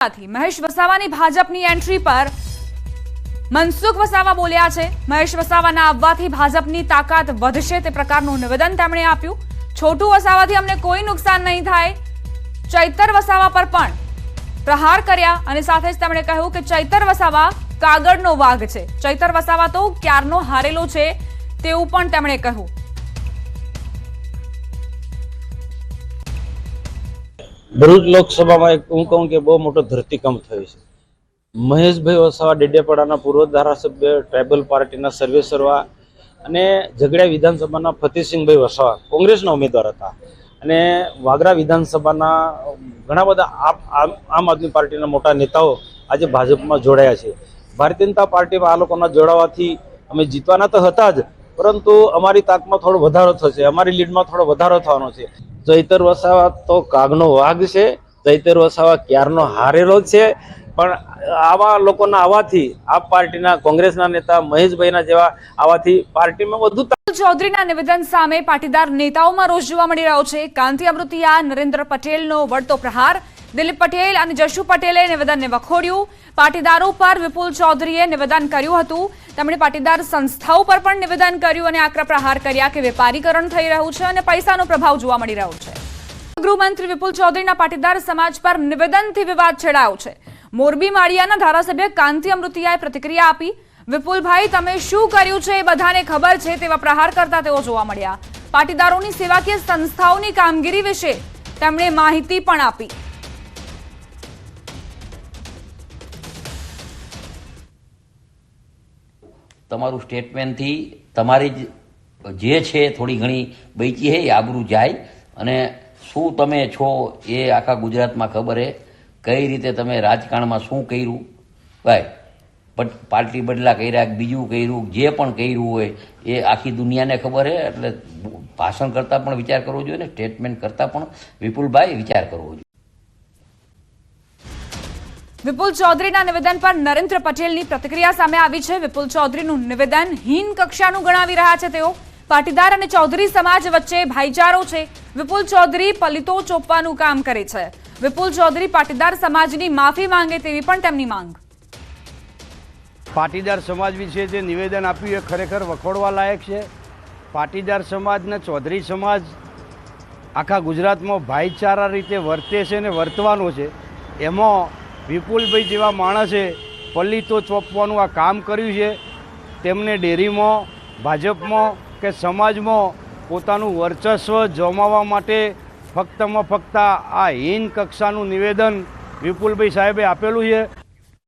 મહેશ વસાવાની ભાજપની એન્ટ્રી પર મનસુખ વસાવા બોલ્યા છે। મહેશ વસાવાના આવવાથી ભાજપની તાકાત વધશે તે પ્રકારનું નિવેદન તેમણે આપ્યું। છોટુ વસાવાથી અમને કોઈ નુકસાન નહીં થાય, ચૈતર વસાવા પર પણ પ્રહાર કર્યા અને સાથે જ તેમણે કહ્યું કે ચૈતર વસાવા કાગળનો વાઘ છે, ચૈતર વસાવા તો ક્યારનો હારેલો છે તેવું પણ તેમણે કહ્યું। ભરૂચ લોકસભામાં હું કહું કે બહુ મોટો ધરતીકંપ થયો છે। મહેશભાઈ વસાવા ડેડિયાપાડાના પૂર્વ ધારાસભ્ય, ટ્રાઇબલ પાર્ટીના સર્વેસર્વા અને ઝઘડિયા વિધાનસભાના ફતેહસિંહભાઈ વસાવા કોંગ્રેસના ઉમેદવાર હતા અને વાગરા વિધાનસભાના ઘણા બધા આમ આદમી પાર્ટીના મોટા નેતાઓ આજે ભાજપમાં જોડાયા છે। ભારતીય જનતા પાર્ટીમાં આ લોકોના જોડાવાથી અમે જીતવાના તો હતા જ, પરંતુ અમારી તાકમાં થોડો વધારો થશે, અમારી લીડમાં થોડો વધારો થવાનો છે। ચૈતર વસાવા તો કાગનો વાઘ છે, ચૈતર વસાવા ક્યારનો હારેલો છે, પણ આવા લોકોના આવવાથી આ પાર્ટીના કોંગ્રેસના નેતા મહેશભાઈના જેવા આવવાથી પાર્ટીમાં વધુ ચૌધરીના નિવેદન સામે પાટીદાર નેતાઓમાં રોષ જોવા મળી રહ્યો છે। કાંતિ અમૃતિયા, નરેન્દ્ર પટેલનો વળતો પ્રહાર, દિલીપ પટેલ અને જશુ પટેલે નિવેદનને વખોડ્યું। પાટીદારો પર વિપુલ ચૌધરીએ નિવેદન કર્યું હતું, તેમણે પાટીદાર સંસ્થાઓ પર પણ નિવેદન કર્યું અને આકરા પ્રહાર કર્યા કે વેપારીકરણ થઈ રહ્યું છે અને પૈસાનો પ્રભાવ જોવા મળી રહ્યો છે। ગૃહમંત્રી વિપુલ ચૌધરીના પાટીદાર સમાજ પર નિવેદનથી વિવાદ છેડાયો છે। મોરબી માળિયાના ધારાસભ્ય કાંતિ અમૃતિયાએ પ્રતિક્રિયા આપી। વિપુલભાઈ, તમે શું કર્યું છે એ બધાને ખબર છે તેવા પ્રહાર કરતા તેઓ જોવા મળ્યા। પાટીદારોની સેવાકીય સંસ્થાઓની કામગીરી વિશે તેમણે માહિતી પણ આપી। તમારું સ્ટેટમેન્ટથી તમારી જે છે થોડી ઘણી બચી હે આબરૂ જાય અને શું તમે છો એ આખા ગુજરાતમાં ખબર હે, કઈ રીતે તમે રાજકારણમાં શું કર્યું ભાઈ, પાર્ટી બદલા કર્યા, બીજું કર્યું, જે પણ કર્યું હોય એ આખી દુનિયાને ખબર હે। એટલે ભાષણ કરતાં પણ વિચાર કરવો જોઈએ ને સ્ટેટમેન્ટ કરતાં પણ વિપુલભાઈ વિચાર કરવો જોઈએ। વિપુલ ચૌધરીના નિવેદન પર નરેન્દ્ર પટેલની પ્રતિક્રિયા સામે આવી છે। વિપુલ ચૌધરીનું નિવેદન હીન કક્ષાનું ગણાવી રહ્યા છે તેઓ। પાટીદાર અને ચૌધરી સમાજ વચ્ચે ભાઈચારો છે। વિપુલ ચૌધરી પલિતો ચોપવાનું કામ કરે છે। વિપુલ ચૌધરી પાટીદાર સમાજની માફી માંગે તેવી પણ તેમની માંગ। પાટીદાર સમાજ વિશે જે નિવેદન આપ્યું એ ખરેખર વખોડવા લાયક છે। પાટીદાર સમાજ અને ચૌધરી સમાજ આખા ગુજરાતમાં ભાઈચારા રીતે વર્તે છે અને વર્તવાનો છે। એમાં વિપુલભાઈ જેવા માણસે પલ્લીતો ચોપવાનું આ કામ કર્યું છે। તેમને ડેરીમાં, ભાજપમાં કે સમાજમાં પોતાનું વર્ચસ્વ જમાવવા માટે ફક્ત આ હીન કક્ષાનું નિવેદન વિપુલભાઈ સાહેબે આપેલું છે।